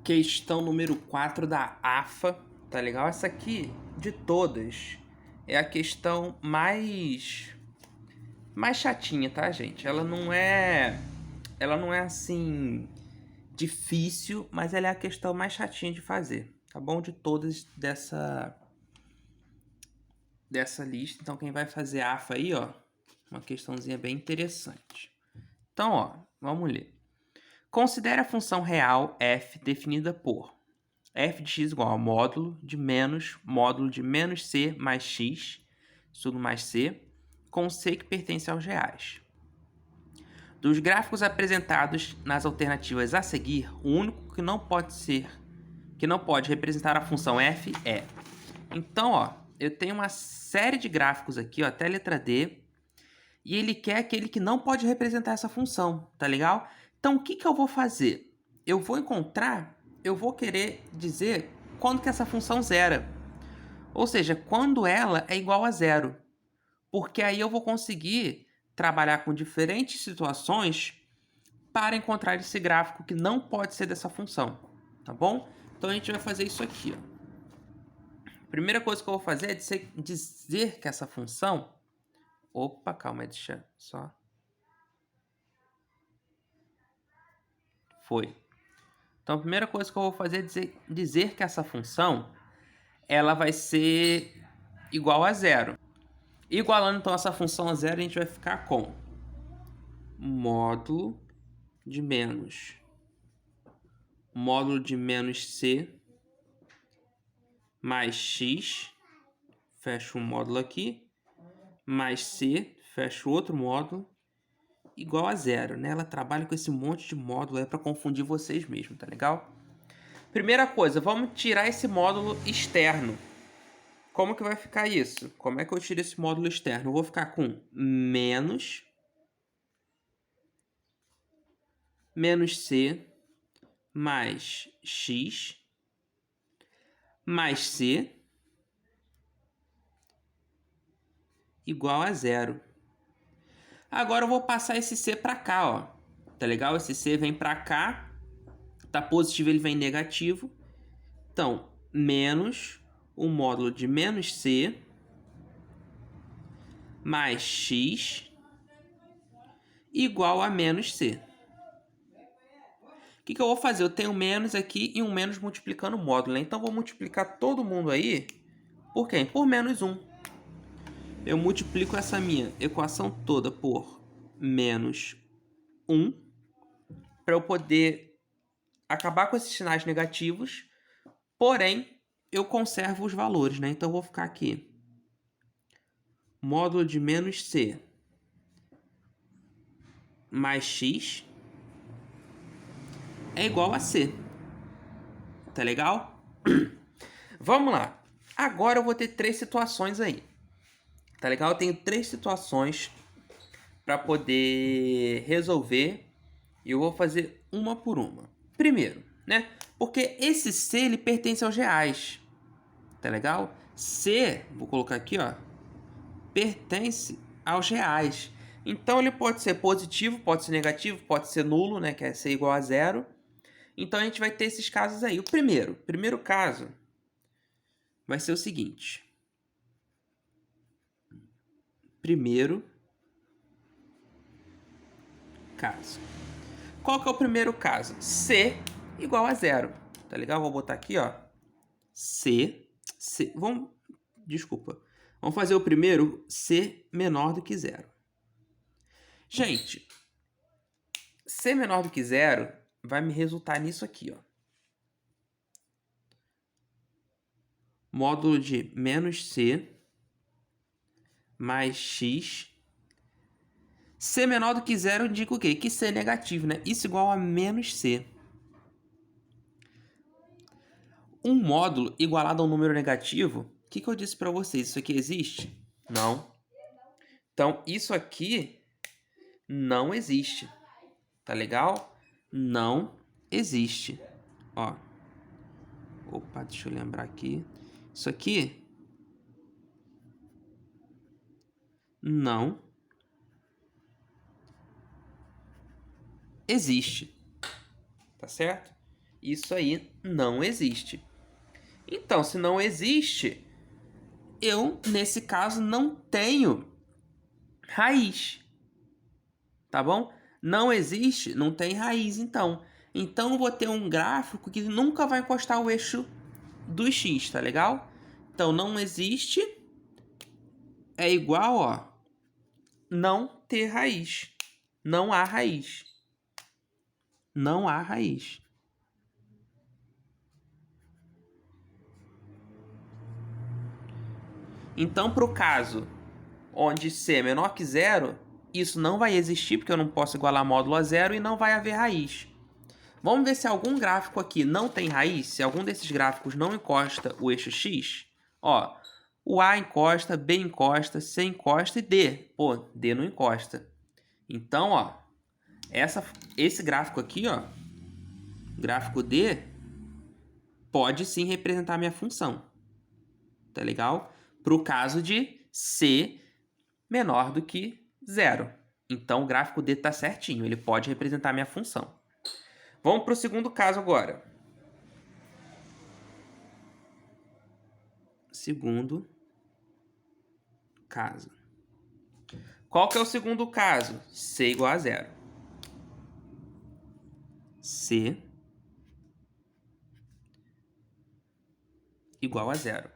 Questão número 4 da AFA, tá legal? Essa aqui, de todas, é a questão mais chatinha, tá, gente? Ela não é assim difícil, mas ela é a questão mais chatinha de fazer, tá bom? De todas dessa lista. Então quem vai fazer AFA aí, ó, uma questãozinha bem interessante. Então, ó, vamos ler. Considere a função real f definida por f de x igual a módulo de menos c mais x, tudo mais c, com c que pertence aos reais. Dos gráficos apresentados nas alternativas a seguir, o único que não pode representar a função f é. Então, ó, eu tenho uma série de gráficos aqui, ó, até a letra D, e ele quer aquele que não pode representar essa função, tá legal? Então, o que eu vou fazer? Eu vou querer dizer quando que essa função zera. Ou seja, quando ela é igual a zero. Porque aí eu vou conseguir trabalhar com diferentes situações para encontrar esse gráfico que não pode ser dessa função, tá bom? Então a gente vai fazer isso aqui, ó. Primeira coisa que eu vou fazer é dizer que essa função... Opa, calma, deixa só... Foi. Então a primeira coisa que eu vou fazer é dizer que essa função ela vai ser igual a zero. Igualando então essa função a zero, a gente vai ficar com módulo de menos c mais x, fecha um módulo aqui, mais c, fecha o outro módulo, igual a zero, né? Ela trabalha com esse monte de módulo aí para confundir vocês mesmo, tá legal? Primeira coisa, vamos tirar esse módulo externo. Como que vai ficar isso? Como é que eu tiro esse módulo externo? Eu vou ficar com menos c mais x mais c igual a zero. Agora eu vou passar esse c para cá, ó. Tá legal? Esse c vem para cá. Tá positivo, ele vem negativo. Então, menos o módulo de menos c mais x igual a menos c. O que eu vou fazer? Eu tenho menos aqui e um menos multiplicando o módulo, né? Então, eu vou multiplicar todo mundo aí por quem? Por menos 1. Eu multiplico essa minha equação toda por menos 1 para eu poder acabar com esses sinais negativos, porém, eu conservo os valores, né? Então, eu vou ficar aqui. Módulo de menos c mais x é igual a c. Tá legal? Vamos lá. Agora eu vou ter 3 situações aí. Tá legal? Eu tenho 3 situações para poder resolver. E eu vou fazer uma por uma. Primeiro, né? Porque esse C, ele pertence aos reais. Tá legal? C, vou colocar aqui, ó. Pertence aos reais. Então, ele pode ser positivo, pode ser negativo, pode ser nulo, né? Que é C igual a zero. Então, a gente vai ter esses casos aí. O primeiro caso vai ser o seguinte. Primeiro caso. Qual que é o primeiro caso? C igual a zero. Tá legal? Vou botar aqui, ó. C. Desculpa. Vamos fazer o primeiro, C menor do que zero. Gente, C menor do que zero vai me resultar nisso aqui, ó. Módulo de menos C mais x. C menor do que zero indica o quê? Que C é negativo, né? Isso igual a menos C. Um módulo igualado a um número negativo, o que eu disse para vocês? Isso aqui existe? Não. Então, isso aqui não existe. Tá legal? Não existe. Ó. Opa, deixa eu lembrar aqui. Isso aqui não existe. Tá certo? Isso aí não existe. Então, se não existe, eu, nesse caso, não tenho raiz. Tá bom? Não existe, não tem raiz, então. Então, eu vou ter um gráfico que nunca vai encostar o eixo do x, tá legal? Então, não existe é igual, ó, não ter raiz. Não há raiz. Não há raiz. Então, para o caso onde c é menor que zero, isso não vai existir, porque eu não posso igualar módulo a zero e não vai haver raiz. Vamos ver se algum gráfico aqui não tem raiz, se algum desses gráficos não encosta o eixo x. Ó, o A encosta, B encosta, C encosta e D. Pô, D não encosta. Então, ó, esse gráfico aqui, ó, gráfico D, pode sim representar a minha função. Tá legal? Para o caso de C menor do que zero. Então, o gráfico D está certinho, ele pode representar a minha função. Vamos para o segundo caso agora. Segundo caso. Qual que é o segundo caso? C igual a zero. C igual a zero.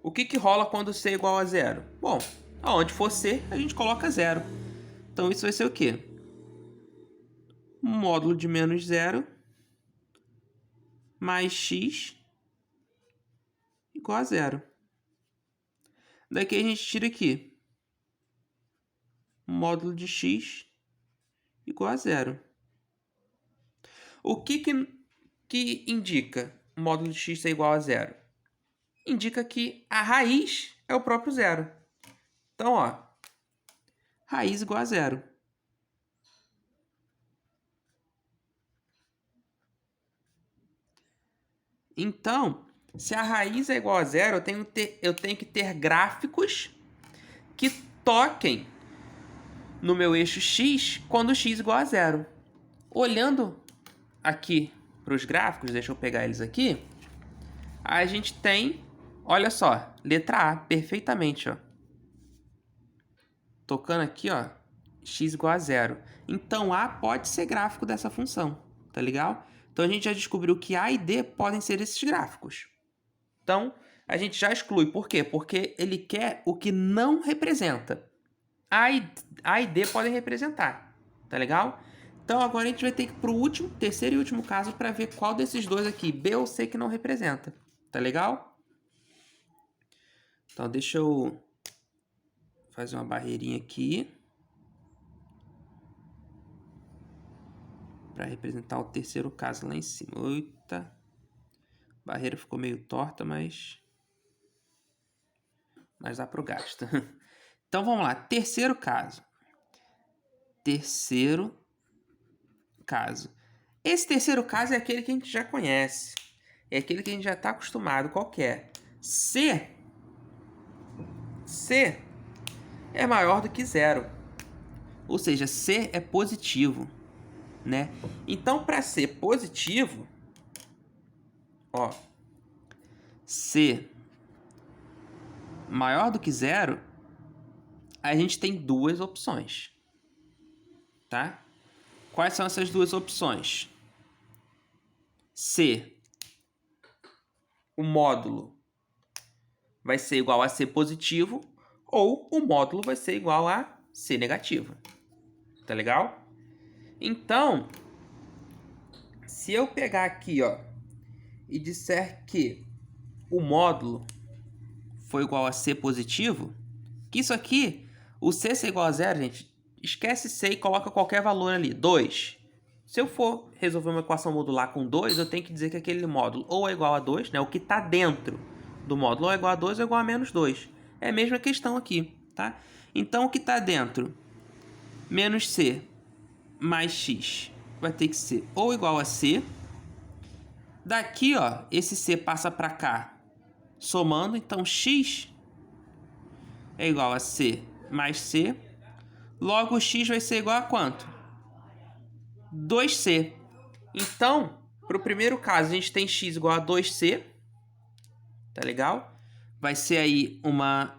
O que rola quando C é igual a zero? Bom, aonde for C, a gente coloca zero. Então, isso vai ser o quê? Módulo de menos zero mais x igual a zero. Daqui a gente tira aqui. Módulo de x igual a zero. O que indica o módulo de x ser igual a zero? Indica que a raiz é o próprio zero. Então, ó, raiz igual a zero. Então, se a raiz é igual a zero, eu tenho que ter gráficos que toquem no meu eixo x quando x é igual a zero. Olhando aqui para os gráficos, deixa eu pegar eles aqui, a gente tem, olha só, letra A, perfeitamente, ó. Tocando aqui, ó, x igual a zero. Então, A pode ser gráfico dessa função, tá legal? Então, a gente já descobriu que A e D podem ser esses gráficos. Então, a gente já exclui. Por quê? Porque ele quer o que não representa. A e D podem representar, tá legal? Então, agora a gente vai ter que ir para o terceiro e último caso para ver qual desses dois aqui, B ou C, que não representa. Tá legal? Então, deixa eu fazer uma barreirinha aqui para representar o terceiro caso lá em cima. Eita, a barreira ficou meio torta, mas dá para o gasto. Então, vamos lá. Terceiro caso. Terceiro caso. Esse terceiro caso é aquele que a gente já conhece. É aquele que a gente já está acostumado. Qual que é? C é maior do que zero. Ou seja, C é positivo, né? Então, para ser positivo, ó, C maior do que zero, a gente tem duas opções, tá? Quais são essas duas opções? C, o módulo vai ser igual a C positivo, ou o módulo vai ser igual a C negativo. Tá legal? Então, se eu pegar aqui, ó, e disser que o módulo foi igual a C positivo, que isso aqui, o C ser igual a zero, gente, esquece C e coloca qualquer valor ali, 2. Se eu for resolver uma equação modular com 2, eu tenho que dizer que aquele módulo ou é igual a 2, né, o que está dentro do módulo ou é igual a 2 ou é igual a menos 2. É a mesma questão aqui, tá? Então, o que está dentro, menos C mais X, vai ter que ser ou igual a C. Daqui, ó, esse C passa para cá, somando, então X é igual a C mais C. Logo, X vai ser igual a quanto? 2C. Então, Para o primeiro caso, a gente tem x igual a 2c. Tá legal? Vai ser aí uma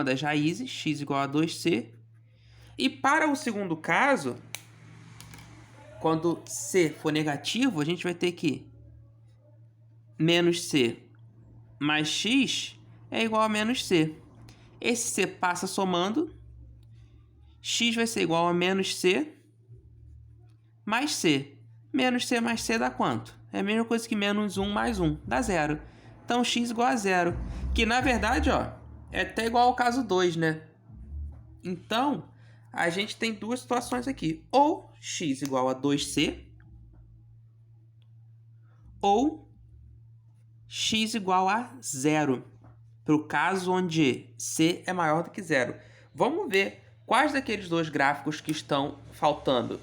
das raízes, x igual a 2c. E para o segundo caso, quando c for negativo, a gente vai ter que menos c mais x é igual a menos c. Esse c passa somando. X vai ser igual a menos c mais c. Menos c mais c dá quanto? É a mesma coisa que menos 1 mais 1. Dá 0. Então, x igual a 0. Que, na verdade, ó, é até igual ao caso 2, né? Então, a gente tem duas situações aqui. Ou x igual a 2c, ou x igual a 0. Para o caso onde c é maior do que 0. Vamos ver quais daqueles dois gráficos que estão faltando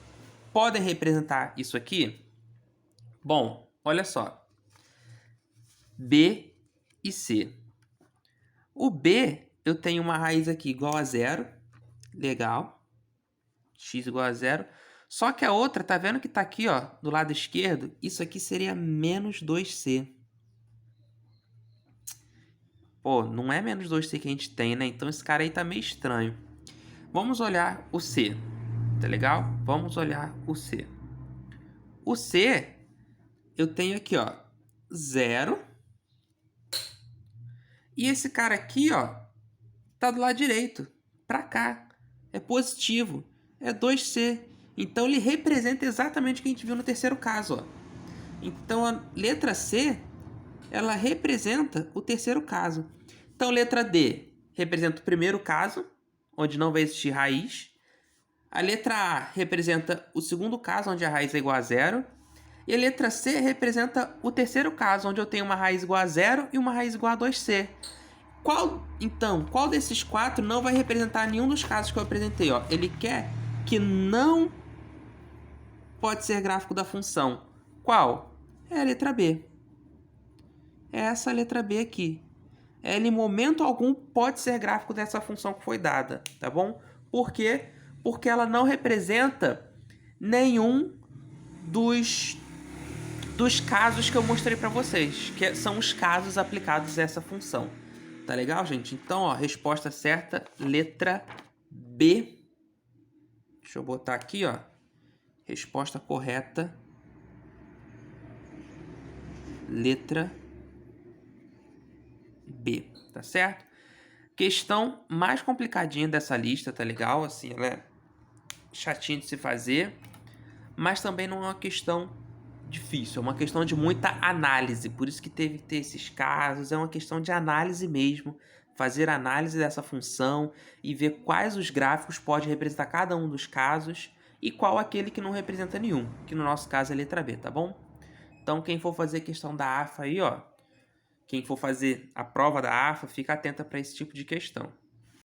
podem representar isso aqui? Bom, olha só. B e C. O B, eu tenho uma raiz aqui igual a 0. Legal. X igual a 0. Só que a outra, tá vendo que tá aqui, ó, do lado esquerdo? Isso aqui seria menos 2C. Pô, não é menos 2C que a gente tem, né? Então esse cara aí tá meio estranho. Vamos olhar o C. Tá legal? Vamos olhar o C. O C, eu tenho aqui, ó, 0. E esse cara aqui, ó, tá do lado direito, para cá. É positivo, é 2C. Então, ele representa exatamente o que a gente viu no terceiro caso, ó. Então, a letra C, ela representa o terceiro caso. Então, letra D representa o primeiro caso, onde não vai existir raiz. A letra A representa o segundo caso, onde a raiz é igual a 0. E a letra C representa o terceiro caso, onde eu tenho uma raiz igual a 0 e uma raiz igual a 2C. Qual desses quatro não vai representar nenhum dos casos que eu apresentei? Ó? Ele quer que não pode ser gráfico da função. Qual? É a letra B. É essa letra B aqui. Ela, em momento algum, pode ser gráfico dessa função que foi dada, tá bom? Por quê? Porque ela não representa nenhum dos casos que eu mostrei para vocês, que são os casos aplicados a essa função. Tá legal, gente? Então, ó, resposta certa, letra B. Deixa eu botar aqui, ó. Resposta correta, letra B, tá certo? Questão mais complicadinha dessa lista, tá legal? Assim, ela é chatinha de se fazer, mas também não é uma questão difícil, é uma questão de muita análise, por isso que teve que ter esses casos, é uma questão de análise mesmo, fazer análise dessa função e ver quais os gráficos pode representar cada um dos casos e qual aquele que não representa nenhum, que no nosso caso é a letra B, tá bom? Então quem for fazer a questão da AFA aí, ó, quem for fazer a prova da AFA, fica atenta para esse tipo de questão.